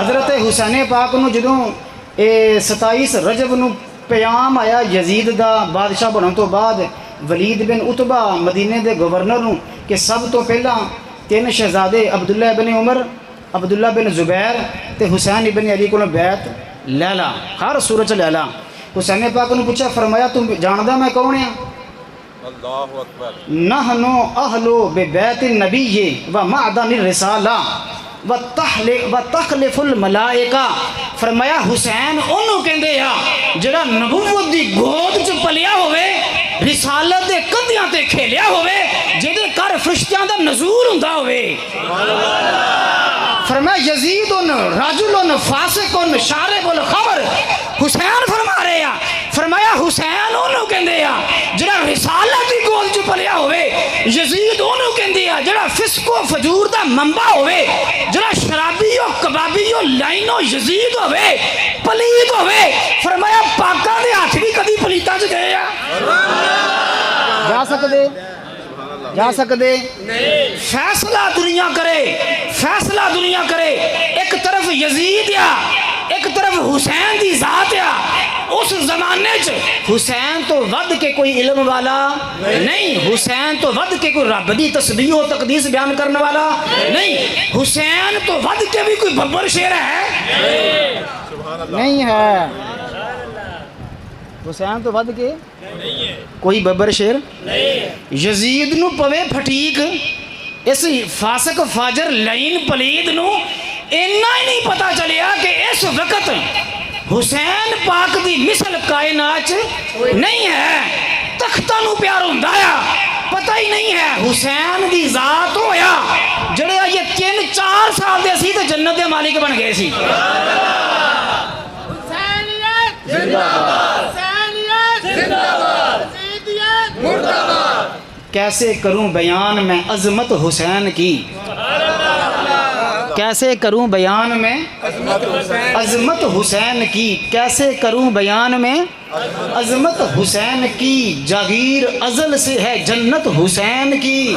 حضرت حسین پاک نو جدوں 27 رجب نو پیام آیا یزید دا بادشاہ بنن تو بعد ولید بن عتبہ مدینے دے گورنر نو کہ سب تو پہلا 3 شہزادے عبداللہ بن عمر، عبداللہ بن زبیر تے حسین بن علی کو بیعت لے لا، ہر صورت لے لا۔ حسین پاک نے پوچھا، فرمایا تم جاندا میں کون ہاں؟ اللہ اکبر۔ نحنو اہلو ببیت النبی و معدن الرسالہ وتخلف الملائکہ۔ فرمایا حسین انہوں کہندے آ جڑا نبوت دی گود چ پلیا ہوئے، رسالت دے کندیاں تے کھیلیا ہوئے، جدے کر فرشتیاں دا نزول ہوندا ہوئے۔ فرمایا یزید رجل فاسق شارب الخمر۔ حسین فرما رہے ہیں، فرمایا حسین انہوں کہندے آ جڑا رسالت دی گود چ پلیا ہوئے، یزید انہوں کہندے آ جڑا فسق و فجور دا منبع ہوئے، جڑا شرابی و کبابی و لائن و یزید ہوئے، پلید ہوئے۔ فرمایا پاکاں دے ہاتھ بھی کدی پلیتاں چ گئے آ؟ جا سکدے فیصلہ دنیا کرے، فیصلہ دنیا کرے۔ ایک طرف یزید یا ایک طرف حسین دی ذات یا۔ اس زمانے چ حسین تو ود کے کوئی علم والا نہیں، حسین تو ود کے کوئی رب دی تسبیح و تقدیس بیان کرنے والا نہیں، حسین تو ود کے بھی کوئی ببر شیر ہے نہیں ہے، حسین تو ود کے کوئی ببر شیر۔ یزید نو پوے پھٹیک، اس فاسق فاجر لعین پلید نو اینا ہی نہیں پتا چلیا کہ اس وقت حسین پاک دی مثل کائنات نہیں ہے، تختہ نو پیار ہوندا ہے، پتہ ہی نہیں ہے حسین دی ذات ہویا جڑے یہ 3-4 سال دے سی تے جنت دے مالک بن گئے سی۔ حسینیت زندہ باد، حسینیت زندہ باد، یزیدیت مردہ باد۔ کیسے کروں بیان میں عظمت حسین کی، کیسے کروں بیان میں عظمت حسین کی، کیسے کروں بیان میں عظمت حسین کی، جاگیر ازل سے ہے جنت حسین کی،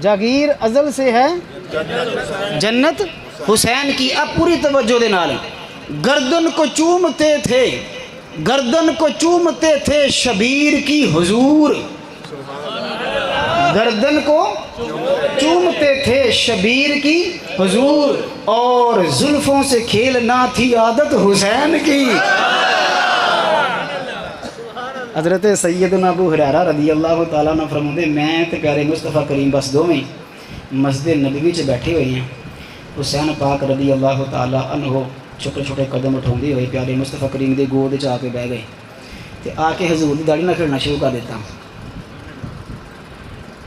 جاگیر ازل سے ہے جنت حسین کی۔ اب پوری توجہ دے نال، گردن کو چومتے تھے، گردن کو چومتے تھے شبیر کی حضور، گردن کو چومتے تھے شبیر کی حضور، اور زلفوں سے کھیلنا تھی عادت حسین کی۔ حضرت سیدنا ابو ہریرہ رضی اللہ تعالیٰ عنہ فرماتے میں تے پیارے مصطفیٰ کریم بس دو میں مسجد نبوی چ بیٹھے ہوئے ہیں، حسین پاک رضی اللہ تعالیٰ عنہ چھوٹے چھوٹے قدم اٹھاندے ہوئے پیارے مصطفیٰ کریم دے گود چ آ کے بہ گئے تے آ کے حضور دی داڑھی نہ کھڑنا شروع کر دیتا۔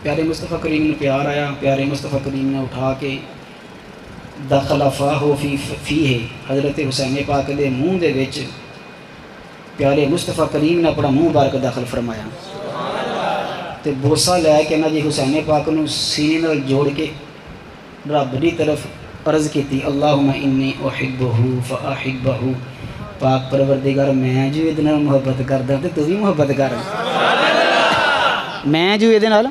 پیارے مصطفیٰ کریم نے پیار آیا، پیارے مصطفیٰ کریم نے اٹھا کے دخل فاہ فیہ، حضرت حسین پاک دے منہ دے وچ پیارے مصطفیٰ کریم نے اپنا منہ بار کے داخل فرمایا تے بوسہ لے کے نا جی حسین پاک نو سینے نال جوڑ کے رب دی طرف عرض کیتی، اللہم انی احبہ فاحبہ، پاک پروردگار میں جو یہ نال محبت کردا تے تو بھی محبت کر، میں جو یہ نال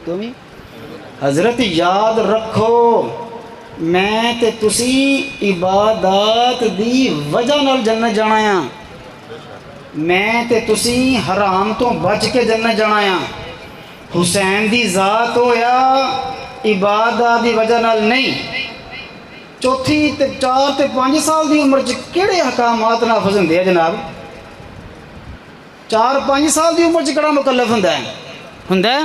تم ہی۔ حضرت یاد رکھو میں تے تسی عبادات دی وجہ نال جنت جانا ہے، میں تے تسی حرام تو بچ کے جنت جانا ہے۔ حسین دی ذات ہویا عبادات دی وجہ نال نہیں۔ چوتھی تے 4 تے 5 سال دی عمر چ کیڑے احکامات نافذ ہوندے ہیں جناب؟ 4-5 سال دی عمر چ کڑا مکلف ہوندا ہے؟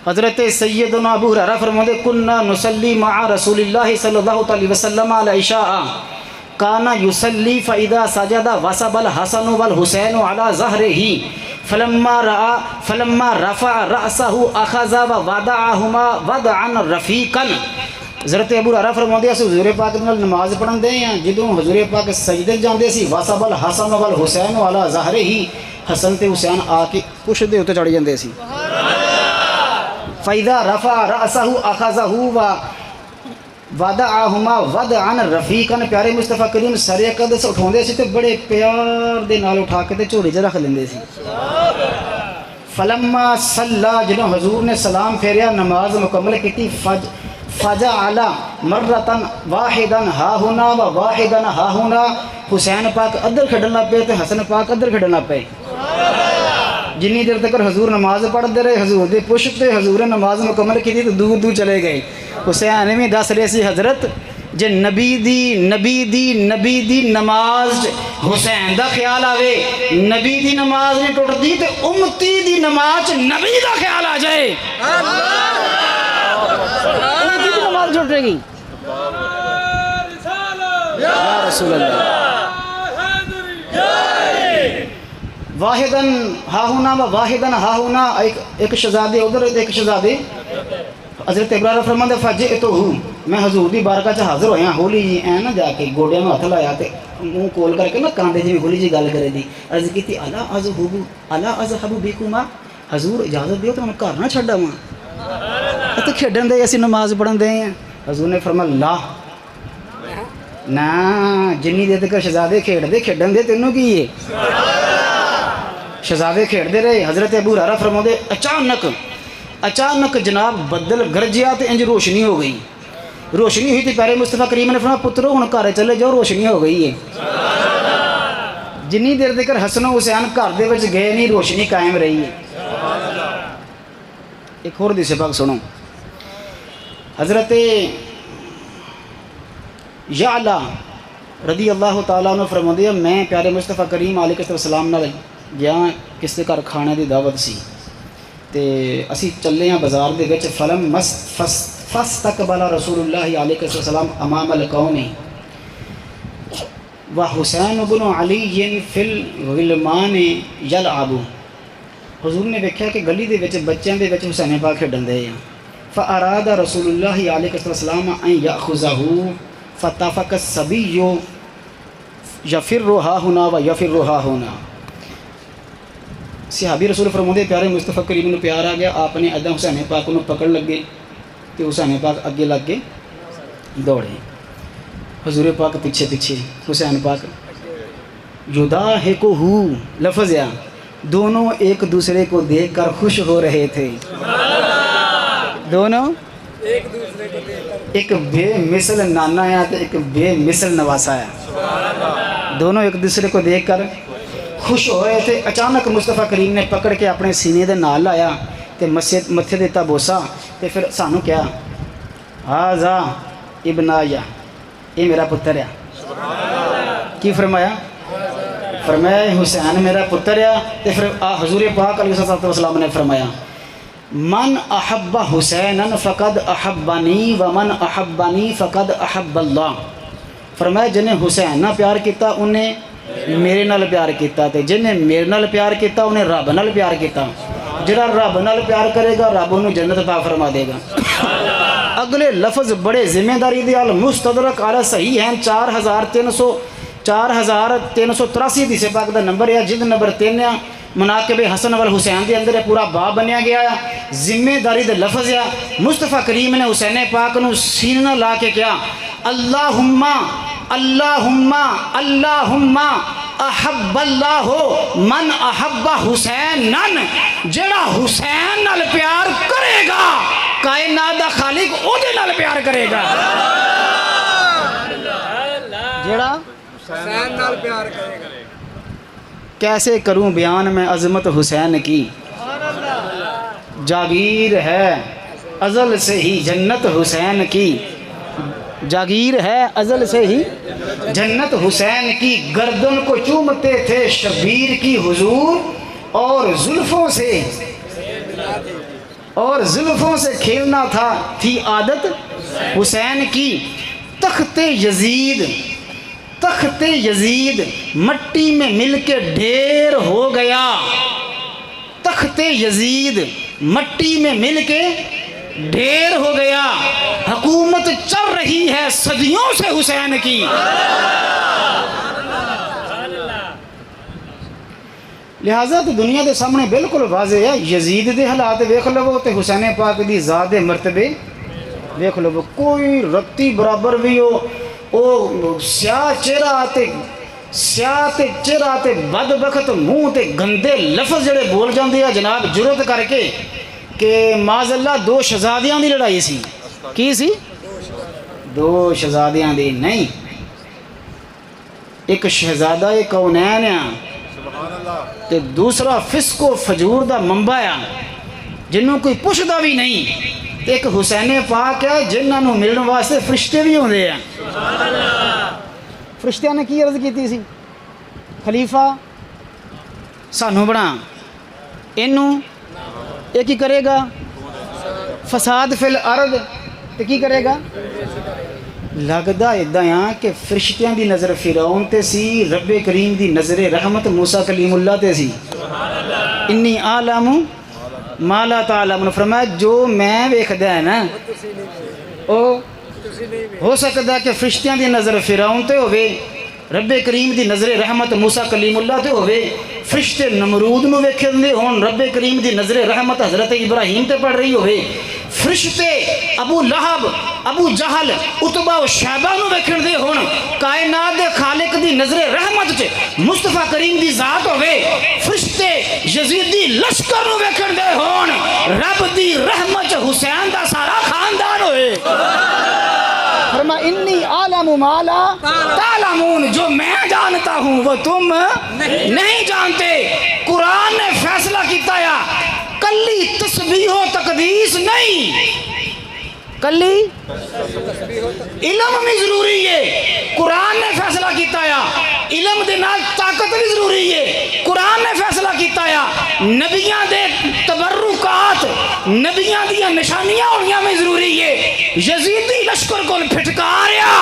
حضرت سیدنا ابو ہریرہ فرماتے کنا نصلی مع رسول اللہ صلی اللہ علیہ وسلم علی عشاء کان یصلی فاذا سجد وصب الحسن والحسین علی ظہرہ فلما رفع رأسه اخذ ووضعهما وضعا رفیقا۔ حضرت ابو ہریرہ فرماتے ہیں حضور پاک نال نماز پڑھن دے ہیں، جدوں حضور پاک سجدے جاندے سی وصب الحسن والحسین علی ظہرہ، حسن تے حسین آ کے پشت دے اوتے چڑھ جاندے سی۔ فَإِذَا رَفَعَ رَأْسَهُ أَخَذَهُ وَوَضَعَهُمَا وَضْعًا رَفِيقًا۔ پیارے مصطفیٰ کریم سر اقدس اٹھاندے سی تے بڑے پیار دے نال اٹھا کے تے جھولی چ رکھ لیندے سی۔ فلما صلی، جدوں حضور نے سلام پھیریا نماز مکمل کیتی، فجعل مرتن واحدن ہا ہونا و واحدن ہا ہونا. حسین پاک ادھر کھڑن لگ پے تے حسن پاک ادھر کھڑن لگ پے. جنی دیر تک حضور نماز پڑھتے رہے حضور دے پشت تے حضور نے نماز مکمل کی تو دور دور چلے گئے. حسین بھی دس رہے سی حضرت جے نبی دی نماز حسین دا خیال آوے نبی دی نماز نہیں ٹوٹتی تے امتی دی نماز نبی دا خیال آ جائے امتی دی نماز ٹوٹے گی. یا رسول اللہ. واحدن ہا ہونا و واحدن ہا ہونا. ایک شہزادے ادھر ایک شہزادے. حضرت ابراہیم فرماتے فجئتہ میں حضور دی بارگاہ چ حاضر ہویا ہولی جی اے نا جا کے گوڑیاں میں ہاتھ لایا تے منہ کول کر کے نا کاندے جی ہولی جی گل کرے دی. عرض کیتی الا اذهب بكما حضور اجازت دیو تے میں گھر نہ چھڈا واں تے کھیڈن دے اسی نماز پڑھن دے ہیں. حضور نے فرمایا لا نا جنی دیر تک شہزادے کھیڈن دے تینوں کی ہے. شہزادے کھیڈتے رہے. حضرت ابو ہریرہ فرماتے اچانک جناب بدل گرجیا تے انج روشنی ہو گئی. روشنی ہوئی تے پیارے مصطفیٰ کریم نے فرمایا پترو ہن گھر چلے جاؤ روشنی ہو گئی ہے. جنی دیر تک حسن و حسین گھر دے وچ گئے نہیں روشنی قائم رہی ہے. ایک اور حدیث پاک سنو. حضرت یعلا رضی اللہ تعالیٰ عنہ فرماتے ہیں میں پیارے مصطفیٰ کریم علیہ السلام نال گیا کس دے گھر کھانے دی دعوت سی تے اسی چلے ہیں بازار دے وچ فلم فاستقبل رسول اللہ علیہ السلام امام القوم و حسین بن علی فی الغلمان یلعب. حضور نے دیکھا کہ گلی دے وچ بچیاں دے وچ حسین پاک کھیڈن دے ہیں. فاراد رسول اللہ علیہ السلام ان یاخذہ فتفق الصبی یفر ہا ہونا و یفر ہا ہونا. صحابی رسول فرماتے پیارے مصطفیٰ کریم نے پیار آ گیا آپ نے ادا حسین پاک کو پکڑ لگے تو حسین پاک اگے لگ کے دوڑے. حضور پاک پیچھے حسین پاک یضاحکہ لفظ یا دونوں ایک دوسرے کو دیکھ کر خوش ہو رہے تھے. دونوں ایک بے مثل نانا ہے تو ایک بے مثل نواسا ہے. دونوں ایک دوسرے کو دیکھ کر خوش ہو رہے تھے. اچانک مصطفیٰ کریم نے پکڑ کے اپنے سینے دے نال لایا تے متھے دیتا بوسا تے پھر سانو کیا ہاذا ابنایا یہ میرا پتر ہے. کی فرمایا حسین میرا پتر ہے. تے پھر حضور پاک علیہ الصلوۃ والسلام نے فرمایا من احب حسینا فقد احبنی ومن احبنی فقد احب اللہ. فرمایا جنہیں حسین نہ پیار کیتا انہیں میرے نال پیار کیتا تے جنہیں میرے نال پیار کیتا انہیں رب نال پیار کیتا. جڑا رب نال پیار کرے گا رب انہوں جنت عطا فرما دے گا. اگلے لفظ بڑے ذمہ داری دے المستدرک علی صحیح ہیں 4383 حدیث پاک دا نمبر ہے جلد نمبر 3 ہے. مناقب حسن والحسین دے اندر پورا باب بنیا گیا ہے. ذمہ داری دے لفظ ہے. مصطفیٰ کریم نے حسین پاک نو سینہ لا کے کیا اللہم احب اللہ من احب حسینن. جڑا حسین نال پیار کرے گا کائنات دا خالق او دے نال پیار کرے گا. جڑا حسین نال پیار کرے گا. کیسے کروں بیان میں عظمت حسین کی جاگیر ہے ازل سے ہی جنت حسین کی. جاگیر ہے ازل سے ہی جنت حسین کی. گردن کو چومتے تھے شبیر کی حضور اور زلفوں سے کھیلنا تھی عادت حسین کی. تخت یزید مٹی میں مل کے ڈھیر ہو گیا. تخت یزید مٹی میں مل کے ڈھیر ہو گیا. حکومت چل رہی ہے صدیوں سے حسین کی. لہٰذا تو دنیا دے سامنے بالکل واضح ہے. یزید دے حالات ویکھ لو تے حسین پاک دی ذات دے مرتبے ویکھ لو. کوئی رتی برابر بھی ہو او سیاہ چہرہ تے بدبخت منہ تے گندے لفظ جڑے بول جاندے ہیں جناب جرت کر کے کہ معاذ اللہ 2 شہزادیاں دی لڑائی سی. کی سی دو شہزادیاں دی نہیں، ایک شہزادہ کونین ہے سبحان اللہ تے دوسرا فسق و فجور دا منبع ہے جنہوں کوئی پوچھدا بھی نہیں، تے ایک حسین پاک ہے جنہاں نوں ملن واسطے فرشتے بھی ہوندے ہیں۔ فرشتیاں نے کی عرض کیتی سی خلیفہ سانوں بنا، اینوں یہ کی کرے گا فساد فی الارض، تے کی کرے گا؟ لگدا ادا کہ فرشتیاں دی نظر فرعون تے سی، رب کریم دی نظر رحمت موسیٰ کلیم اللہ تے سی۔ انی اعلم ما لا تعلمون، فرمایا جو میں ویکھدا ہے نا او ہو سکدا کہ فرشتیاں دی نظر فرعون تے ہوے، رب کریم دی نظر رحمت موسیٰ کلیم اللہ تے ہوے، فرشتے نمرود نو ویکھدے ہون، رب کریم دی نظر رحمت حضرت ابراہیم تے پڑ رہی ہوے، فرشتے ابو لہب ابو جہل اتبا و شیبہ نو ویکھدے ہون، کائنات دے خالق دی نظر رحمت چ مصطفیٰ کریم دی ذات ہوے، فرشتے یزیدی لشکر نو ویکھدے ہون، رب دی رحمت چ حسین دا سارا خاندان ہوئے۔ فرما انی عالم ما لا تعلمون، جو میں جانتا ہوں وہ تم نہیں جانتے۔ قرآن نے فیصلہ کیتا یا کلی تسبیح و تقدیس نہیں، کلی علم بھی ضروری ہے۔ قرآن نے فیصلہ کیتا یا علم دے نال طاقت بھی ضروری ہے۔ قرآن نے فیصلہ کیتا یا نبیاں دے تبرکات، نبیاں دیاں نشانیاں ہونیاں میں ضروری ہے۔ یزیدی لشکر کو پھٹکاریا،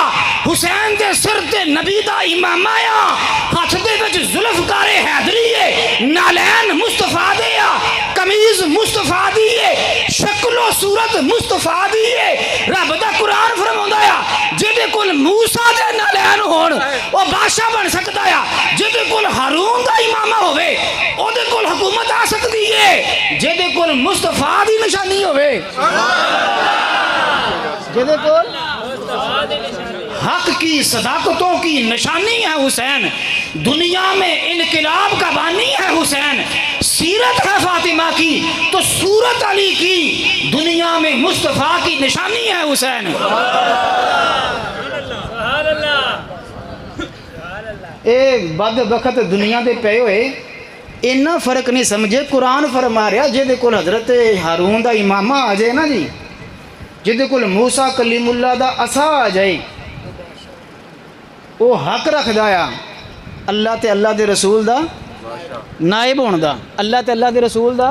حسین دے سر تے نبی دا امام آیا، ہاتھ دے وچ ذوالفقار حیدری ہے، نالین مصطفیٰ دے آ، قمیض مصطفیٰ دی ہے، شکل و صورت مصطفیٰ دی ہے۔ رب دا قرآن فرماوندا ہے جدے کول موسیٰ دے نالین ہون او بادشاہ بن سکدا ہے، جدے کول ہارون دا امامہ ہوے او دے کول حکومت آ سکدی ہے، جدے کول مصطفیٰ دی نشانی ہوے، جدے کول حق کی صداقتوں کی نشانی ہے حسین، دنیا میں انقلاب کا بانی ہے حسین، سیرت ہے فاطمہ کی تو صورت علی کی، دنیا میں مصطفیٰ کی نشانی ہے حسین۔ اے بد بخت دنیا دے پے ہوئے اینا فرق نہیں سمجھے، قرآن فرما رہا جے کول حضرت ہارون دا امامہ آ جائے نا جی، جے کول موسیٰ کلیم اللہ دا عصا آ جائے، وہ حق رکھ دایا اللہ تے اللہ دے رسول دا نائب ہون دا، اللہ تے اللہ دے رسول دا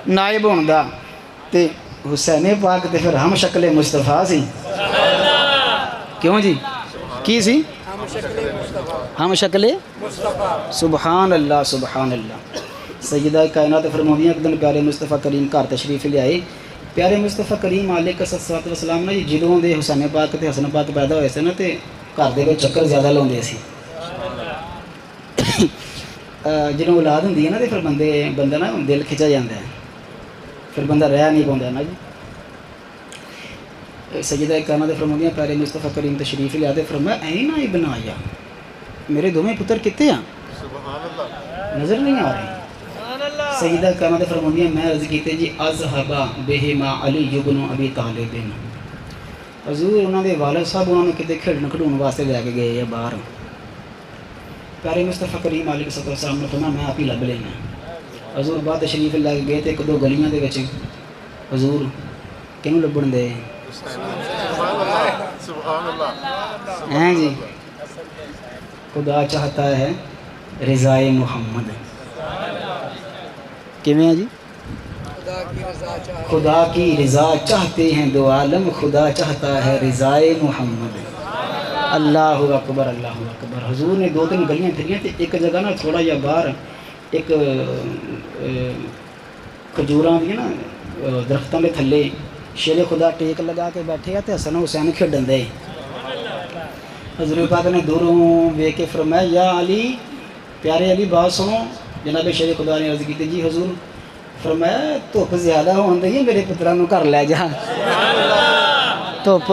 نائب ہون دا، تے حسین پاک تے پھر ہم شکل مصطفیٰ سی، کیوں جی کی سی ہم شکل سبحان اللہ سبحان اللہ۔ سیدہ کائنات فرماندیاں ایک دن پیارے مصطفیٰ کریم گھر تشریف لے آئے، پیارے مصطفیٰ کریم علیہ الصلوۃ والسلام نے جدوں دے حسین پاک تے حسن پاک پیدا ہوئے سے نا تے گھر دے وچ چکر زیادہ لاؤندے سی، جدوں اولاد ہوندی ہے نا تے پھر بندہ نا دل کھچا جاندا ہے، پھر بندہ رہ نہیں پاوندا نا جی۔ سیدہ کائنات فرماندیاں پیارے مصطفیٰ کریم تشریف لے آتے، فرمایا این ابن آیا، میرے دوویں پتر کتے ہیں؟ سبحان اللہ نظر نہیں آ رہے۔ سیدہ کائنات فرماندیاں میں عرض کیتے جی اذهب بهما علی بن ابی طالب، حضور انہوں دے والد صاحب انہوں نے کتے کھیڈن کھڈون واسطے لے کے گئے یا باہر، پیارے مصطفیٰ کریم علیہ السلام نے فرمایا میں آپ ہی لب لینا۔ حضور بعد تشریف لے کے گئے تے ایک دو گلیاں دے وچ حضور کینوں لبن دے سبحان اللہ ہیں جی، خدا چاہتا ہے رضائے محمد، کیویں ہے جی؟ خدا کی رضا چاہتے ہیں دو عالم، خدا چاہتا ہے رضائے محمد۔ اللہ اکبر اللہ اکبر۔ حضور نے دو تین گلیاں پھریاں تے ایک جگہ نا تھوڑا جا باہر ایک کھجوراں دی نا درختاں دے تھلے شیر خدا ٹیک لگا کے بیٹھے تے حسن حسین کھیڈن دے۔ حضور پاک نے دوروں ویکھ کے فرمایا یا علی، پیارے علی بات سنو۔ جناب شیر خدا نے عرض کی جی حضور، فرمایا دھوپ زیادہ ہون دی میرے پتراں نوں گھر لے جا، دھوپ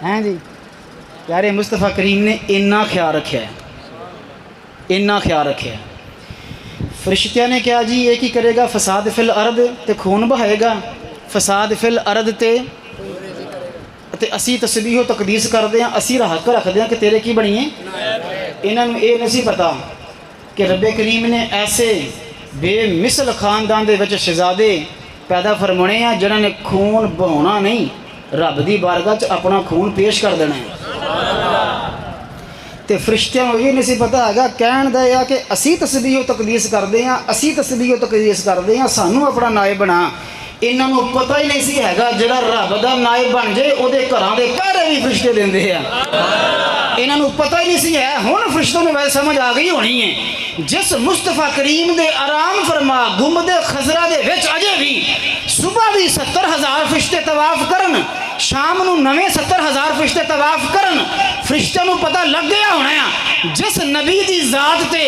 ہیں جی۔ پیارے مصطفیٰ کریم نے اتنا خیال رکھا ہے، اتنا خیال رکھا ہے۔ فرشتیاں نے کیا جی یہ کی کرے گا فساد فی الارض تے خون بہائے گا، فساد فل ارد تے اسی تسبیح و تقدیس کردے ہیں، اسی حق رکھتے ہیں کہ تیرے کی بنی ہے. انہوں نے یہ نہیں پتا کہ رب کریم نے ایسے بے مثل خاندان دے وچ شہزادے پیدا فرمانے ہیں جنہوں نے خون بہانا نہیں، رب دی بارگاہ چ اپنا خون پیش کر دینا ہے. تے فرشتیاں کو یہ نہیں پتا ہے کہن دا ہے کہ اسی تسبیح و تقدیس کردے ہیں، اسی تسبیح و تقدیس کردے ہیں، سانوں اپنا نائب بنا. انہوں کو پتہ ہی نہیں سی ہے جڑا رب دا نائب بن جائے وہ گھراں دے پہرے بھی فرشتے دیندے ہیں. انہوں پتہ ہی نہیں سی ہے. ہن فرشتوں نے ویسے سمجھ آ گئی ہونی ہے جس مصطفیٰ کریم دے آرام فرما گنبد خضرا دے وچ اجے بھی صبح بھی 70,000 فرشتے طواف کرن، شام نو نویں 70,000 فرشتے طواف کرن. فرشتوں کو پتہ لگ گیا ہونا ہے جس نبی دی ذات تے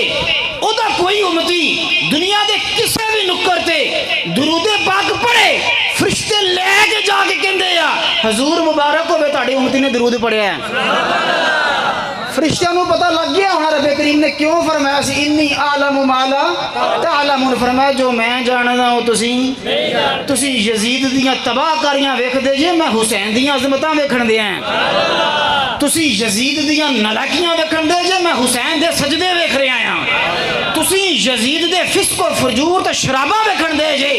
او دا کوئی امتی دنیا دے کسے بھی نکر تے درود پاک پڑھے، فرشتے لے کے جا کے کہندے یا حضور مبارک ہوے تہاڈی امتی نے درود پڑھیا ہے. فرشتوں کو پتہ لگ گیا ہونا رب کریم نے کیوں فرمایا سی انی اعلم ما لا تعلمون. فرمایا جو میں جاندا ہوں تسی یزید دیاں تباہ کاریاں ویکھدے جے، میں حسین دیاں عظمتاں ویکھن دے ہیں. تسی یزید دیاں نلاکیاں ویکھن دے جے، میں حسین دے سجدے ویکھ رہا ہاں. تسی یزید دے فسق و فرجور تے شراباں ویکھن دے جے،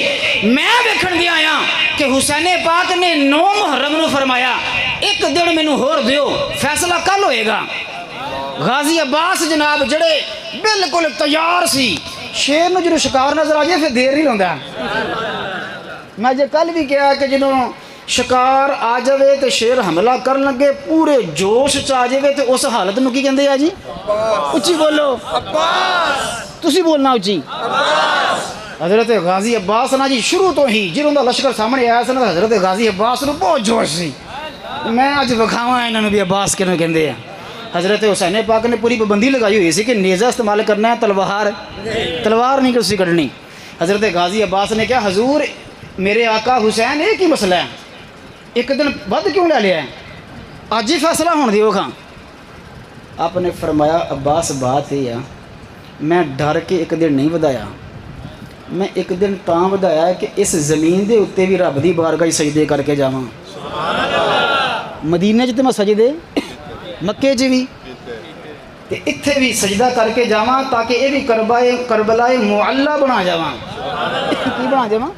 میں ویکھن دے آیا کہ حسین پاک نے 9 محرم نو فرمایا ایک دن مینوں ہور دیو، فیصلہ کل ہوئے گا. غازی عباس جناب جڑے بالکل تیار سی، شیر نو جنہوں شکار نظر آ جائے پھر دیر نہیں لوندا. میں جے کل بھی کہا کہ جنہوں شکار آ جاوے تو شیر حملہ کر لگے پورے جوش چ آ جاوے تو اس حالت نو کی کہندے آ جی؟ اچھی بولو، تسی بولنا اچھی. حضرت غازی عباس نا جی شروع تو ہی جنہوں دا لشکر سامنے آیا سا نا حضرت غازی عباس نو بہت جوش سی. میں اج وکھاواں انہاں نو بھی عباس کینوں کہندے ہیں. حضرت حسین پاک نے پوری پابندی لگائی ہوئی سی کہ نیزہ استعمال کرنا ہے، تلوار نہیں کسی کڑنی. حضرت غازی عباس نے کہا حضور میرے آقا حسین ایک ہی مسئلہ ہے، ایک دن ود کیوں لے لیا ہے، آج ہی فیصلہ ہون دیو کھاں. آپ نے فرمایا عباس بات یہ ہے میں ڈر کے ایک دن نہیں ودایا، میں ایک دن تاں ودایا ہے کہ اس زمین دے اتے بھی رب دی بارگاہ سجدے کر کے جاواں. مدینے چ تے میں سجدے، مکے چ بھی تے اتھے بھی سجدہ کر کے جاواں تاکہ یہ بھی کربلائے معلی بنا جاواں. کی بنا جاواں؟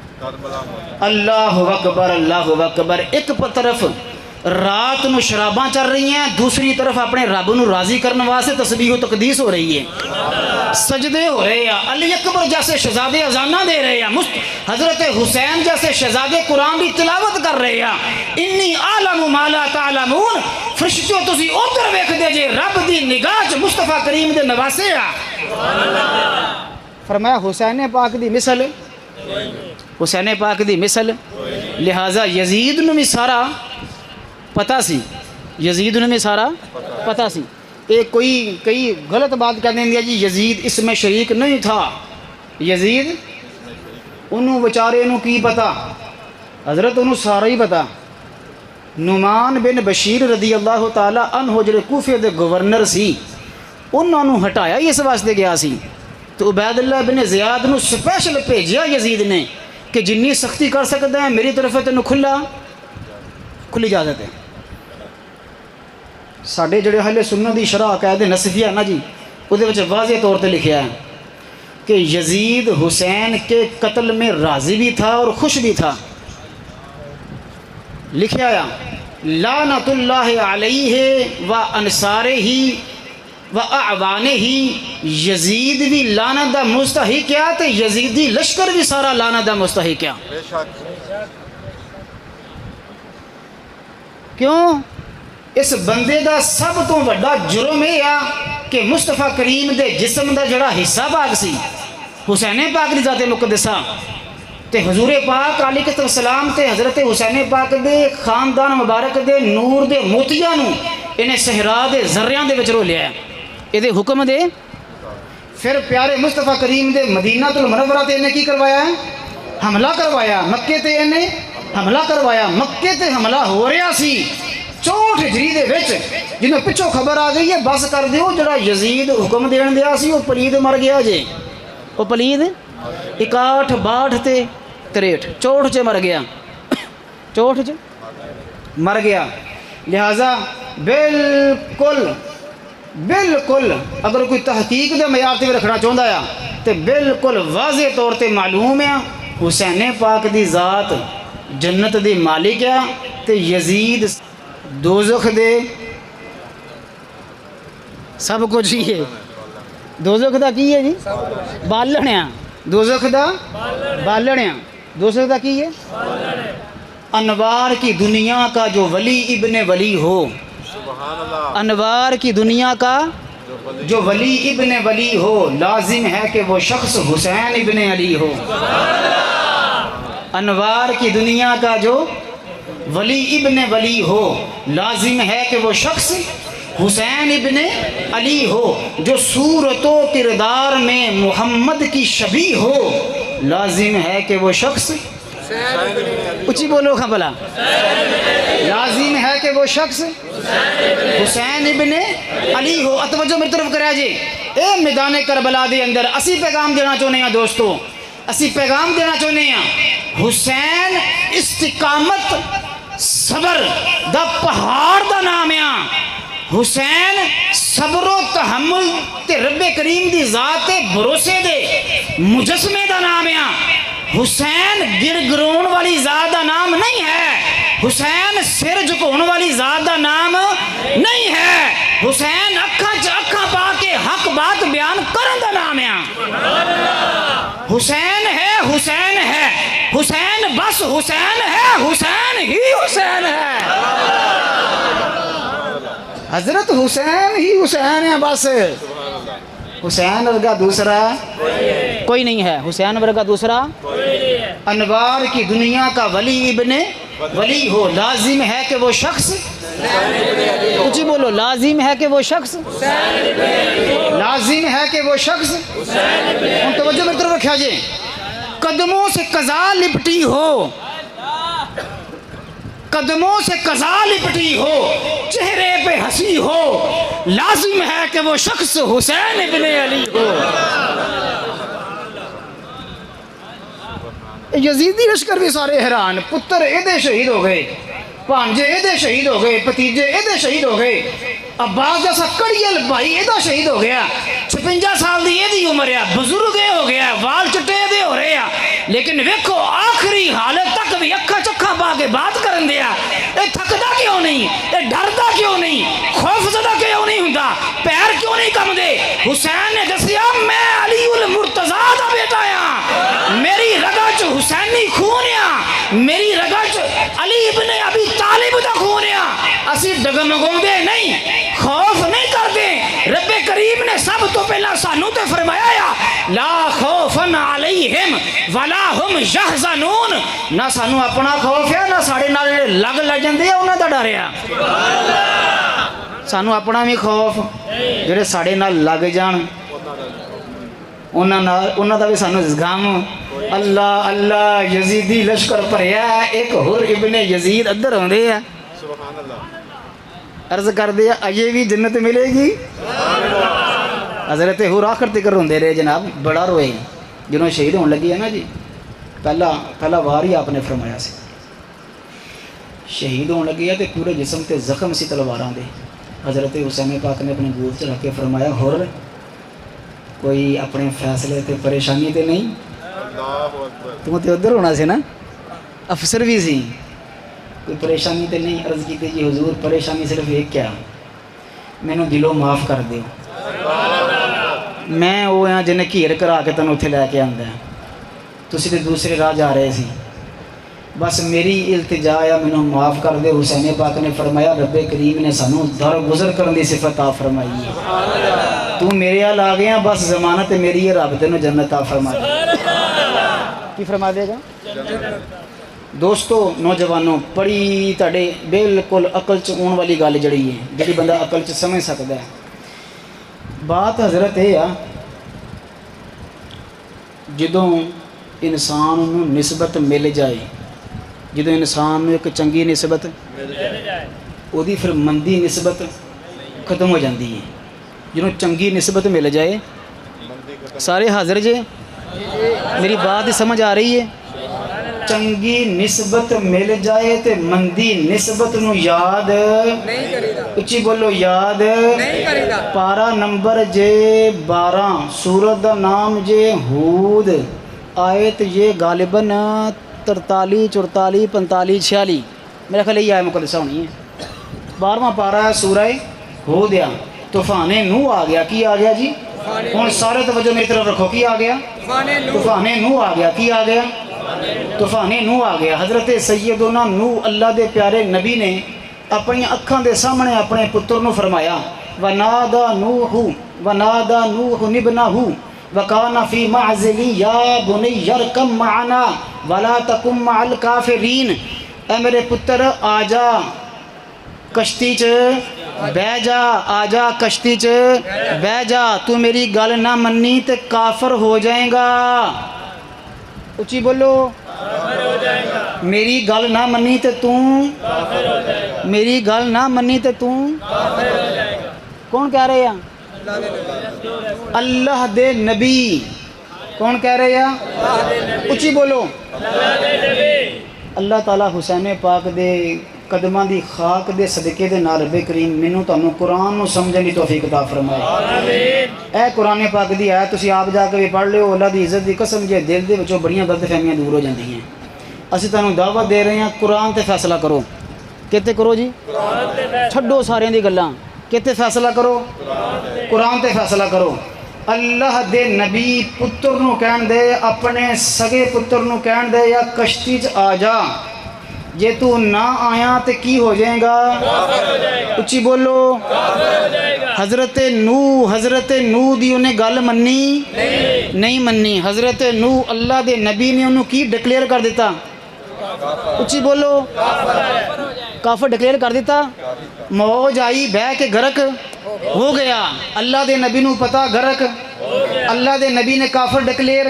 اللہ اکبر اللہ اکبر. ایک طرف رات نو شراباں چل رہی ہیں، دوسری طرف اپنے رب نو راضی کرنے واسطے تسبیح و تقدیس ہو رہی ہے، سجدے ہو رہے ہیں. علی اکبر جیسے شہزادے اذاناں دے رہے ہیں، حضرت حسین جیسے شہزادے قرآن کی تلاوت کر رہے ہیں. انی اعلم ما لا تعلمون. فرشتوں تسی ادھر ویکھ دے جے رب دی نگاہ چ مصطفیٰ کریم دے نواسے آ. فرمایا حسین پاک دی مثل، حسین پاک دی مثل. لہذا یزید نو بھی سارا پتہ سی، یزید نے بھی سارا پتہ سی. ایک کئی غلط بات کہہ دیں جی یزید اس میں شریک نہیں تھا. یزید انہوں بچارے انہوں کی پتہ، حضرت انہوں سارا ہی پتہ. نعمان بن بشیر رضی اللہ تعالی عنہ جڑے کوفے دے گورنر سی انہوں نے ہٹایا اس واسطے گیا سی تو عبید اللہ بن زیاد نو سپیشل بھیجیا یزید نے کہ جنی سختی کر سکتا ہے میری طرف تینوں کھلی اجازت ہے. ساڈے جڑے اہل سنت دی شرح عقائد نصفیہ نا جی وہ واضح طور پہ لکھا ہے کہ یزید حسین کے قتل میں راضی بھی تھا اور خوش بھی تھا. لکھا ہے لعنت اللہ علیہ و انصارہ و اعوانہ. یزید بھی لعنت دا مستحق کیا تے یزیدی لشکر بھی سارا لعنت دا مستحق کیا. کیوں؟ اس بندے دا سب تو بڑا جرم یہ آ کہ مصطفیٰ کریم دے جسم دا جڑا حصہ پاک سی حسین پاک دی ذات مقدسہ تے حضور پاک علیہ السلام تے حضرت حسین پاک دے خاندان مبارک دے نور دے موتیاں نو انہیں صحرا دے ذریاں دے وچ رو لیا ہے. یہ دے حکم دے پھر پیارے مصطفیٰ کریم دے مدینہ المنورہ تے انہیں کی کروایا ہے؟ حملہ کروایا. مکے تے انہیں حملہ کروایا. مکے تے حملہ ہو رہا سی 64 ہجری دے وچ جنہوں پچھوں خبر آ گئی ہے بس کر دیو جڑا یزید حکم دین دیا سی وہ پلید مر گیا جے. وہ پلید 61 62 تے 63 64 چ مر گیا. چوٹ چ مر گیا. لہذا بالکل بالکل اگر کوئی تحقیق دے معیار تے رکھنا چاہتا ہے تو بالکل واضح طور تے معلوم ہے حسین پاک دی ذات جنت دی مالک ہے تے یزید دوزخ دے سب کچھ ہی ہے. دوزخ دا کی ہے جی؟ بالنیا. دوزخ دا بالنیا. دوزخ دا کی ہے؟ انوار کی دنیا کا جو ولی ابن ولی ہو. سبحان اللہ. انوار کی دنیا کا جو ولی ابن ولی ہو لازم ہے کہ وہ شخص حسین ابن علی ہو. انوار کی دنیا کا جو ولی ابن ولی ہو لازم ہے کہ وہ شخص حسین ابن علی ہو. جو صورت و کردار میں محمد کی شبیہ ہو لازم ہے کہ وہ شخص اچھی بولو کھا بلا لازم ہے کہ وہ شخص حسین ابن علی ہو. توجہ میری طرف کرا جی. اے میدان کربلا دے اندر اسی پیغام دینا چاہنے ہیں دوستو, اسی پیغام دینا چاہنے ہیں حسین استقامت صبر دا پہاڑ دا نام ہے. حسین صبر و تحمل تے رب کریم دی ذات بھروسے دے مجسمے دا نام ہے. حسین گر گرون والی ذات دا نام نہیں ہے. حسین سر جھکون والی ذات دا نام نہیں ہے. حسین اکھاں پا کے حق بات بیان کرن دا نام ہے. حسین ہے حسین ہے حسین بس حسین ہے حسین ہی حسین ہے. حضرت حسین ہی حسین ہے بس. حسین ورگا دوسرا کوئی نہیں ہے. حسین ورگا دوسرا انوار کی دنیا کا ولی ابن ولی ہو لازم ہے کہ وہ شخص کچھ بولو لازم ہے کہ وہ شخص لازم ہے کہ وہ شخص ہم توجہ میری طرف رکھا جی. قدموں سے قضا لپٹی ہو قدموں سے قضا لپٹی ہو چہرے پہ ہنسی ہو لازم ہے کہ وہ شخص حسین ابن علی ہو. یزیدی لشکر بھی سارے حیران. پتر ایدے شہید ہو گئے, بھانجے ایدے شہید ہو گئے, بھتیجے ایدے شہید ہو گئے, عباس جیسا کڑیل بھائی ایدہ شہید ہو گیا, 56 سال دی ایدی عمر ہے, بزرگ ہو گیا, وال چٹے ایدے ہو رہے ہیں, لیکن ویکھو آخری حالت تک بھی اکھا چکھا پا کے بات کرن دیا. اے تھکدا کیوں نہیں, اے ڈردا کیوں نہیں, خوف زدہ کیوں نہیں ہوندا, پیر کیوں نہیں کم دے. حسین نے دسیا میں علی المرتضیٰ دا بیٹا ہاں, میری رگا چ حسینی خون ہے, میری رگا چ علی ابن ابی طالب دا خون ہے. اسی ڈگمگاؤندے نہیں, خوف نہیں کرتے. رب کریم نے سب تو پہلا سانو تے فرمایا یا لا خوف علیہم ولا ہم یحزنون. نہ سانو اپنا خوف ہے نہ ساڑے نال لگ جاندے انہاں دا ڈر ہے. سانو اپنا بھی خوف جڑے ساڑے نال لگ جان انہاں دا بھی سانو غم. اللہ اللہ یزیدی لشکر پریا ایک حر ابن یزید ادھر ہوندے ہیں. سبحان اللہ. عرض کر دیا اجے بھی جنت ملے گی. حضرت حر آخر تک روندے رہے جناب, بڑا روئے جنہوں شہید ہون لگی ہے نا جی. پہلا وار ہی آپ نے فرمایا سی شہید ہون لگی ہے تو پورے جسم تے زخم سی تلواراں دے. حضرت حسین پاک نے اپنے گود چ رکھ کے فرمایا حر کوئی اپنے فیصلے تے پریشانی تے نہیں, اللہ اکبر. تم تے ادھر ہونا سی نا, افسر بھی سی, کوئی پریشانی تے نہیں. عرض کی جی حضور پریشانی صرف ایک کیا, مینوں دلوں معاف کر دیو, میں وہ ہاں جنہیں گھیر کرا کے تینوں اتنے لے کے آندا ہے, تسی تے دوسرے راہ جا رہے سی, بس میری التجا ہے مینوں معاف کر دے. حسین پاک نے فرمایا رب کریم نے سانو در گزر کرن دی صفت عطا فرمائی ہے, تو میرے حال آ گیا بس ضمانت میری ہے, رب تینوں جنت عطا فرما دے. کی فرما دے گا دوستو نوجوانوں, بڑی تاڑے بالکل عقل چ اون والی گل جڑی ہے جڑی بندہ عقل چ سمجھ سکتا ہے. بات حضرت یہ آ جدوں انسان نوں نسبت مل جائے, جدوں انسان نوں ایک چنگی نسبت وہ دی پھر مندی نسبت ختم ہو جاتی ہے. جدوں چنگی نسبت مل جائے, سارے حاضر جے, میری بات سمجھ آ رہی ہے, چنگی نسبت مل جائے تے مندی نسبت نو یاد نہیں کریدا اچھی بولو یاد نہیں کریدا پارا نمبر جے 12 سورت دا نام جے ہود آیت یہ غالباً 43 44 45 46 میرے خیال یہ آیت مقدسہ ہونی ہے 12واں پارا ہے سورہ ہود آ طوفان نوح آ گیا کی آ گیا جی ہوں سارے توجہ میری طرف رکھو کی آ گیا طوفان نوح آ گیا کی آ گیا طوفان نوح آ گیا حضرت سیدنا نوح اللہ دے پیارے نبی نے اپنی اکھاں دے سامنے اپنے پتر نو فرمایا ونادا نوح ابنہ وکان فی معزل یا بنی ارکب معنا ولا تکن مع الکافرین اے میرے پتر آ جا کشتی چ بہ جا آ جا کشتی چ بہ جا تو میری گل نہ منی تے کافر ہو جائے گا اچھی بولو میری گل نہ منی تے تو میری گل نہ منی تے تو کون کہہ رہے ہیں اللہ دے نبی کون کہہ رہے ہیں اچھی بولو اللہ تعالیٰ حسین پاک دے قدماں دی خاک دے صدقے دے نال رب کریم مینوں تانوں قرآن نو سمجھن دی توفیق عطا فرمائے اے قرآن پاک دی ہے تسی آپ جا کے بھی پڑھ لو اللہ دی عزت دی قسم جے دل دے وچوں بڑیاں غلط فہمیاں دور ہو جاندیاں اسی تانوں دعوت دے رہے ہیں قرآن تے فیصلہ کرو کتے کرو جی چھڈو سارے دی گلاں کتے فیصلہ کرو قرآن تے فیصلہ کرو اللہ دے نبی پتر نو کہن دے اپنے سگے پتر نو کہن دے یا کشتی چ آ جا جے تو نہ آیا تے کی ہو جائے گا اچھی بولو حضرت نوح دی انہیں گل منی نہیں منی حضرت نوح اللہ دے نبی نے انہوں کی ڈکلیئر کر دیتا اچھی بولو کافر ڈکلیئر کر دیتا موج آئی بہ کے غرق ہو گیا اللہ دے نبی نو پتا غرق اللہ دے نبی نے کافر ڈکلیئر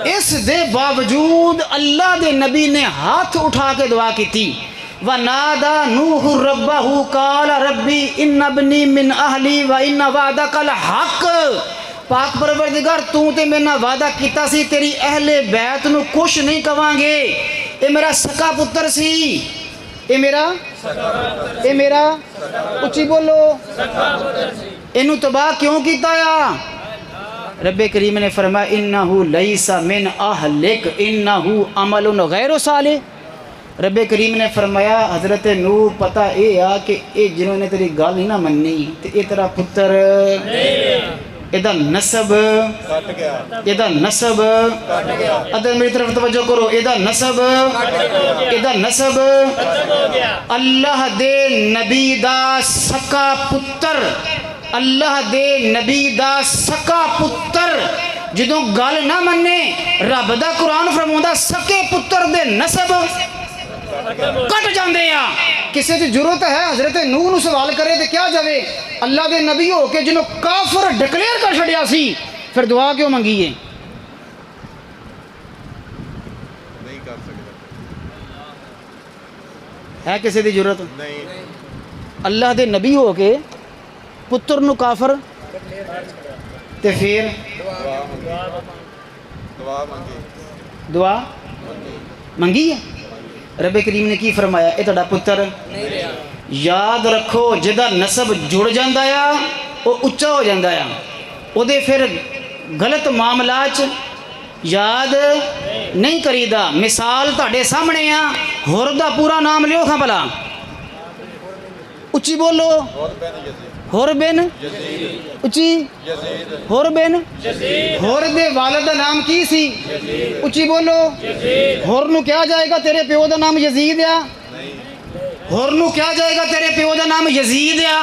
اس دے باوجود اللہ دے نبی نے ہاتھ اٹھا کے دعا کی تھی وَنَادَى نُوحُ رَبَّهُ قَالَ رَبِّ إِنَّ ابْنِي مِنْ أَهْلِي وَإِنَّ وَعْدَكَ الْحَقُّ پاک پروردگار تو تے میں نے وعدہ کیتا سی تیری اہل بیت نو کچھ نہیں کواں گے اے میرا سکا پتر سی اے میرا اچھی بولو اینو تباہ کیوں کیتا یا رب کریم نے فرمایا انہو لیس من اہلک انہو عمل غیر صالح رب کریم نے فرمایا حضرت نوح پتہ اے آ کہ اے جنہوں نے تیری گل نہیں نہ مننی تے اے تیرا پتر ایدہ نسب ادھر میری طرف توجہ کرو ایدہ نسب اللہ دے نبی دا سکا پتر اللہ دے نبی دا سکا پتر جدوں گل نہ مننے رب دا قرآن فرماوندا سکے پتر دے نسب کٹ جاندے آ کسے دی ضرورت ہے حضرت نوح نو سوال کرے تے کیا جاوے اللہ دے نبی ہو کے جنہوں کافر ڈکلیئر کر چھڑیا سی پھر دعا کیوں منگی ہے نہیں کر سکتا ہے کسے دی ضرورت نہیں اللہ دے نبی ہو کے پتر نو کافر تے پھر دعا منگی ہے رب کریم نے کی فرمایا اے تہاڈا پتر یاد رکھو جدا نسب جڑ جاندا ہے وہ اچا ہو جاندا ہے او دے پھر غلط معاملات یاد نہیں کریدا مثال تہاڈے سامنے آ ہور دا پورا نام لیو کھا بلا اچھی بولو ہور بن اچھی ہور بن ہور دے والد دا نام کی سی اچھی بولو ہور نو کیا جائے گا تیرے پیو دا نام یزید یا ہور نو کیا جائے گا تیرے پیو دا نام یزید یا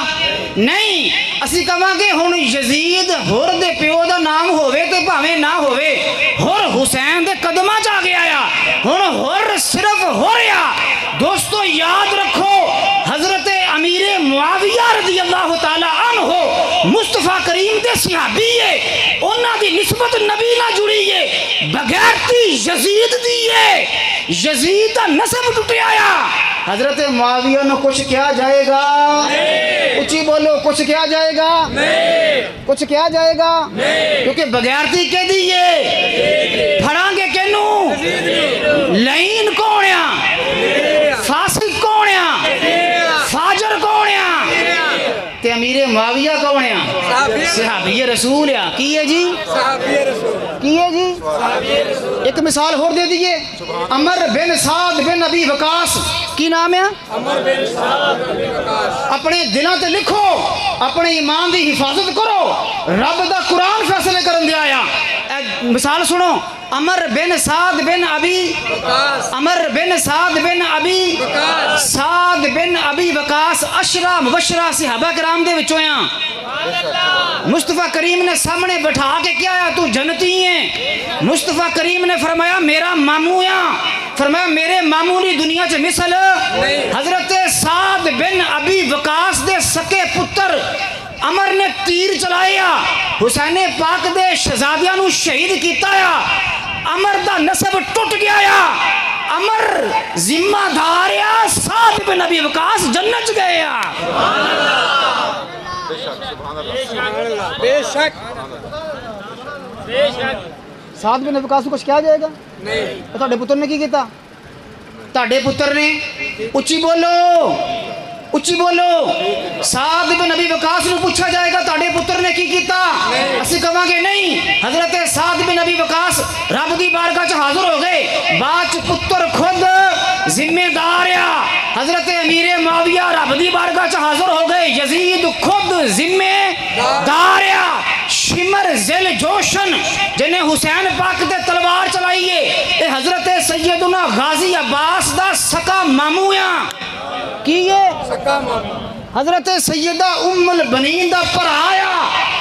نہیں اسی کہاں گے ہن یزید ہور دے پیو دا نام ہووے تے بھاویں نہ ہووے ہور حسین دے قدماں چ آ گیا یا ہن ہور صرف ہو رہا دوستو یاد رکھو حضرت امیر معاویہ رضی اللہ تعالی عنہ مصطفیٰ کریم دے صحابی ہے انہاں دی نسبت نبی نہ جڑی ہے بغیرتی یزید دی ہے یزید دا نسب ٹوٹیا آیا حضرت معاویہ نے کچھ کیا جائے گا اچھی بولو کچھ کیا جائے گا کچھ کیا جائے گا کیونکہ بغیرتی کہہ دیئے پھڑاں گے کینوں لعین کون ہے؟ فاسق کون ہے؟ فاجر کون ہے؟ تے امیر معاویہ کون ہے؟ صحابی رسول ہے. کی ہے جی؟ کی ہے جی؟ ایک مثال اور دے دیئے. عمر بن سعد بن ابی وقاص کی نام ہے؟ اپنے دلوں تے لکھو, اپنے ایمان دی حفاظت کرو, رب دا قرآن فیصلے کرن دے آیا. مثال سنو, عمر بن سعد بن ابی سعد بن ابی وقاص اشرا مبشرہ صحابہ کرام دے وچوں ہیں. مصطفیٰ کریم نے سامنے بٹھا کے کیا ہے, تو جنتی ہیں. مصطفیٰ کریم نے فرمایا میرا ماموں ہے. فرمایا میرے ماموں دی دنیا چ مثل. حضرت سعد بن ابی وقاص دے سکے پتر عمر نے تیر چلایا, حسین پاک دے شہزادیاں نو شہید کیتا ہے. عمر دا نسب ٹوٹ گیا یا, عمر ذمہ دار یا, سعد بن ابی وقاص جنت گئے یا. بے شک سعد بن ابی وقاص کو کچھ کیا جائے گا؟ نہیں. تہاڈے پتر نے کی کیتا؟ تہاڈے پتر نے اچھی بولو, اچھی بولو. سعد بن ابی وقاص نو پوچھا جائے گا تہاڈے پتر نے کی کیتا؟ اسی کہاں گے نہیں. حضرت سعد بن ابی وقاص رب دی بارگاہ چ حاضر ہو گئے. بعد پتر خود ذمہ دار ہے. حضرت امیر معاویہ رب دی بارگاہ چ حاضر ہو گئے. یزید خود ذمہ دار ہے. شمر ذل جوشن جنہیں حسین پاک دے تلوار چلائیے, اے حضرت سیدنا غازی عباس دا سکا ماموں ہے. کی یہ حضرت سیدہ ام البنین دا پڑھایا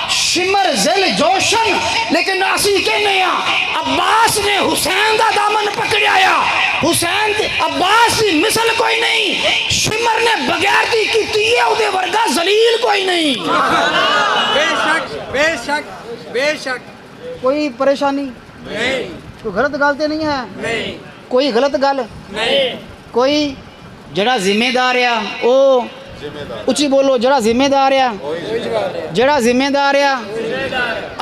شمر ذل جوشن. لیکن اسی کہنے ہیں عباس نے حسین دا دامن پکڑایا. حسین عباس کی مثل کوئی نہیں. شمر نے بغیرتی کی ہے, او دے ورگا ذلیل کوئی نہیں. بے شک بے شک بے شک. کوئی پریشانی نہیں کوئی غلط گل تے نہیں ہے؟ نہیں کوئی غلط گل نہیں. کوئی جڑا ذمہ دار ہے او اچھی بولو, جڑا ذمہ دار ہے, جڑا ذمہ دار ہے.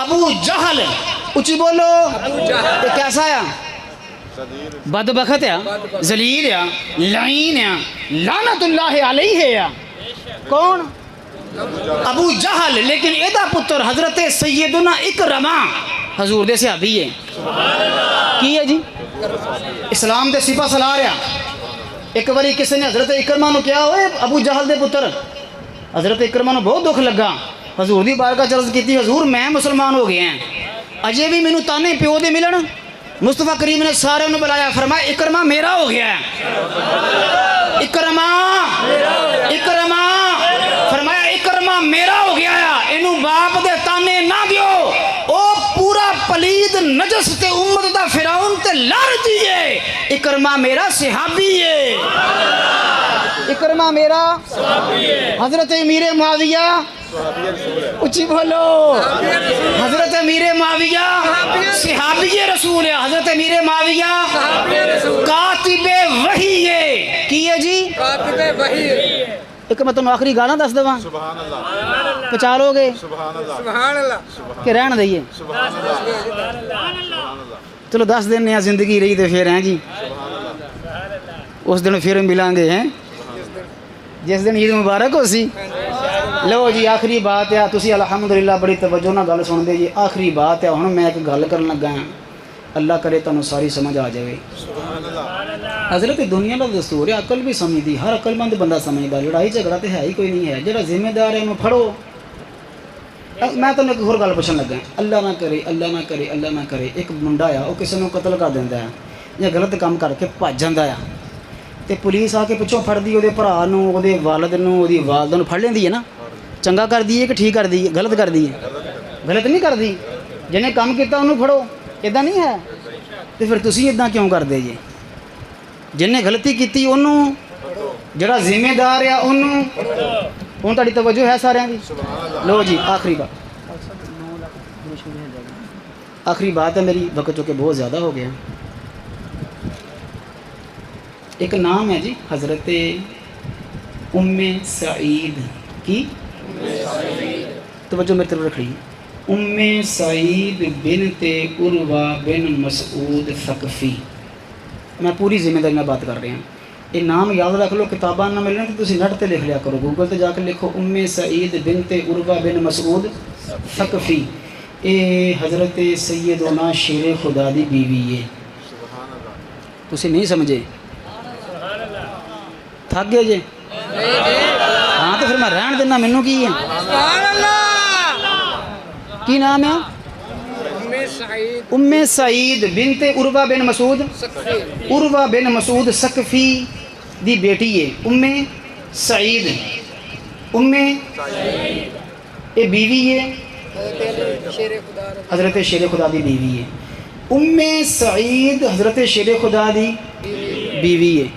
ابو جہل اچھی بولو, یہ کیسا ہے؟ بدبخت ہے, ذلیل ہے, لعین ہے, لعنت اللہ علیہ ہے. کون؟ ابو جہل. لیکن ایدا پتر حضرت سیدنا اکرمہ حضور دے صحابی ہے. کی ہے جی؟ اسلام دے سپاہ سالار ہے. ایک باری کسی نے حضرت اکرمہ نو کیا ہوئے ابو جہل دے پتر. حضرت اکرمہ نو بہت دکھ لگا, حضور دی بارگاہ چ عرض کیتی, حضور میں مسلمان ہو گئے ہیں, اجے بھی مینوں تانے پیو دے ملن. مصطفیٰ کریم نے سارے انہوں بلایا, فرمایا اکرمہ میرا ہو گیا ہے. اکرمہ اکرمہ فرمایا اکرمہ میرا ہو گیا ہے, انہوں باپ دے تانے نہ دیو, او پورا پلید نجس تے امت دا فرعون تے لعنتی ہے. اکرمہ میرا صحابی ہے. اکرمہ میرا حضرت امیر معاویہ اچھی بولو, حضرت امیر معاویہ صحابی رسول ہے. حضرت امیر معاویہ کاتب وحی ہے. کی ہے جی؟ کاتب وحی. ایک میں تمہیں آخری گانا دس دواں, پچا لو گے سبحان اللہ. کہ رہن دئیے؟ چلو 10 دن یا زندگی رہی تو پھر ہیں جی, اس دن پھر ملیں گے ہیں جس دن عید مبارک ہو سی. لو جی آخری بات ہے, تسی الحمدللہ بڑی توجہ نہ گل سن دے جی. آخری بات ہے, ہن میں ایک گل کرن لگا ہاں, اللہ کرے تانوں ساری سمجھ آ جائے. حضرت دنیا کا دستور ہے, عقل بھی سمجھتی, ہر عقل مند بندہ سمجھتا. لڑائی جھگڑا تو ہے ہی کوئی نہیں ہے. جڑا ذمہ دار ہے انہوں پھڑو. میں تمہیں ایک اور گل پوچھن لگا, اللہ نہ کرے اللہ نہ کرے اللہ نہ کرے, ایک منڈا آ وہ کسی نے قتل کر دینا ہے یا غلط کام کر کے بھج جاتا ہے, تو پولیس آ کے پچھوں پھڑتی وہ بھرا نو, وہ والد نو, وہ والدہ نو پھڑ لینی ہے نا. چنگا کر دی ہے کہ ٹھیک کر دی ہے؟ غلط کر دی ہے. غلط نہیں کر دی. جنہیں کام کیتا انہوں پھڑو, ادا نہیں ہے. تو پھر تسی ادا کیوں کر دے جی؟ جنہیں غلطی کیتی انہوں, جڑا ذمہ دار ہے انہوں. ہوں تاری توجہ ہے سارے کی؟ لو جی آخری بات, آخری بات ہے میری, وقت چونکہ بہت زیادہ ہو گیا. ایک نام ہے جی حضرت ام سعید. کی توجہ میری طرف رکھ رہی. ام سعید بنت عروہ بن مسعود ثقفی. میں پوری ذمہ داری میں بات کر رہا ہوں. یہ نام یاد رکھ لو, کتاباں نہ ملنے تو تسی نیٹ تے لکھ لیا کرو, گوگل تے جا کے لکھو ام سعید بنت عروہ بن مسعود ثقفی. اے حضرت سیدنا شیر خدا دی بیوی ہے. تسی نہیں سمجھے, تھک گئے جے؟ ہاں تو پھر میں رہن دینا, مینوں کی ہے, سبحان اللہ. کی نام ہے؟ ام سعید ام سعید بنت عروہ بن مسعود, سقفی. عروہ بن مسعود ثقفی دی بیٹی ہے ام سعید. ام اے بیوی ہے شیر خدا رضی حضرت شیر خدا دی بیوی ہے. ام سعید حضرت شیر خدا دی بیوی ہے.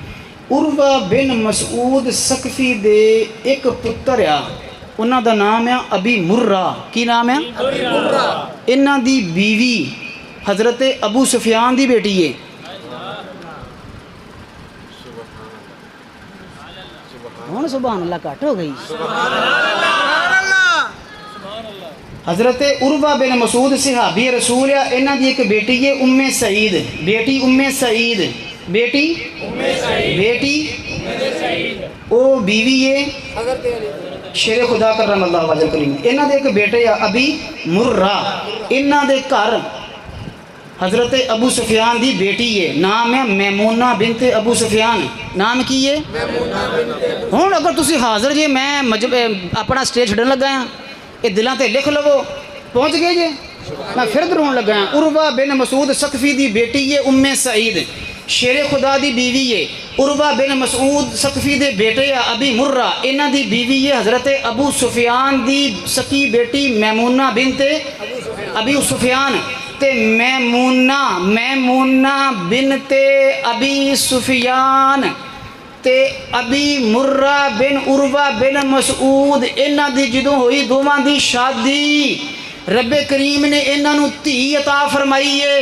عروہ بن مسعود ثقفی دے ایک پتر آ, انہاں دا نام ہے ابی مرہ. کی نام ہے؟ انہاں دی بیوی حضرت ابو سفیان دی بیٹی ہے. ہوں سبحان اللہ کٹ ہو گئی. حضرت عروہ بن مسعود صحابی رسول ہے, انہاں دی ایک بیٹی ہے ام سعید. بیٹی ام سعید, بیٹی او بیوی ہے حضرت علی شیر خدا کرم اللہ وجل کریم. انہاں دے ایک بیٹے آ ابی مرہ. انہاں دے گھر حضرت ابو سفیان دی بیٹی ہے, نام ہے میمونہ بنت ابو سفیان. نام کی ہے؟ ہوں اگر تسی حاضر جے, میں اپنا سٹیج چھڈن لگا ہاں, یہ دلاں تے لکھ لو, پہنچ گئے جے, میں پھر درون لگا ہاں. عروہ بن مسعود ثقفی دی بیٹی ہے ام سعید, شیر خدا دی بیوی ہے. عروہ بن مسعود ثقفی دے بیٹے ابی مرہ, انہاں دی بیوی ہے حضرت ابو سفیان دی سکی بیٹی میمونہ بنت ابی سفیان. تے میمونہ بنت ابی سفیان تے ابی مرہ بن عروہ بن مسعود, انہاں دی جدوں ہوئی دوواں دی شادی, رب کریم نے انہاں نو دھی عطا فرمائی ہے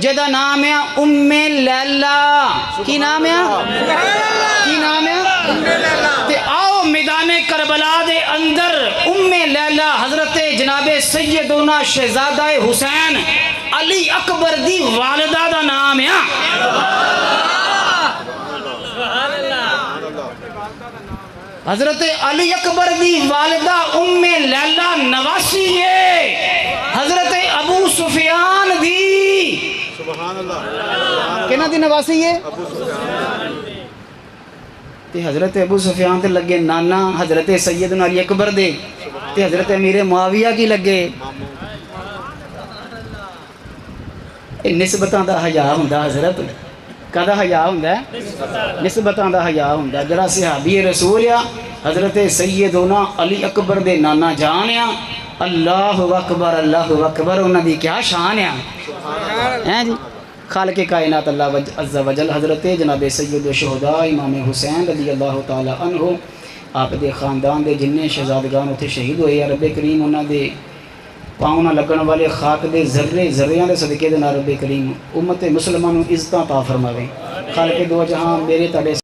جدا نام ہے ام لیلا. کی نام ہے؟ کی نام ہے؟ تے آؤ میدان کربلا دے اندر ام لیلا حضرت جناب سیدنا شہزادہ حسین علی اکبر دی والدہ دا نام ہے. حضرت علی اکبر دی والدہ ام لیلا نواسی ہے حضرت ابو سفیان دی. سبحان اللہ. کہنا دی نواسی ہے؟ تے حضرت ابو سفیان تے لگے نانا حضرت سیدنا علی اکبر دے, تے حضرت امیر معاویہ کی لگے. نسبتاں دا حیا ہوندا حضرت, کدا حیا ہوندا ہے؟ نسبتاں دا حیا ہوندا ہے. جڑا صحابی رسول آ حضرت سیدنا علی اکبر دے نانا جان آ, اللہ اکبر اللہ اکبر, انہاں دی کیا شان آ ہیں جی. خالق کائنات اللہ عز و جل حضرت جناب سید الشہداء امام حسین رضی اللہ تعالی عنہ, آپ دے خاندان دے جننے شہزادگان اتنے شہید ہوئے یا رب کریم انہاں دے پاؤں نہ لگن والے خاک دے ذرے ذریاں دے صدقے دے نال رب کریم امت مسلمان نوں عزتاں عطا فرماوے. خالق دو جہاں میرے تاڑے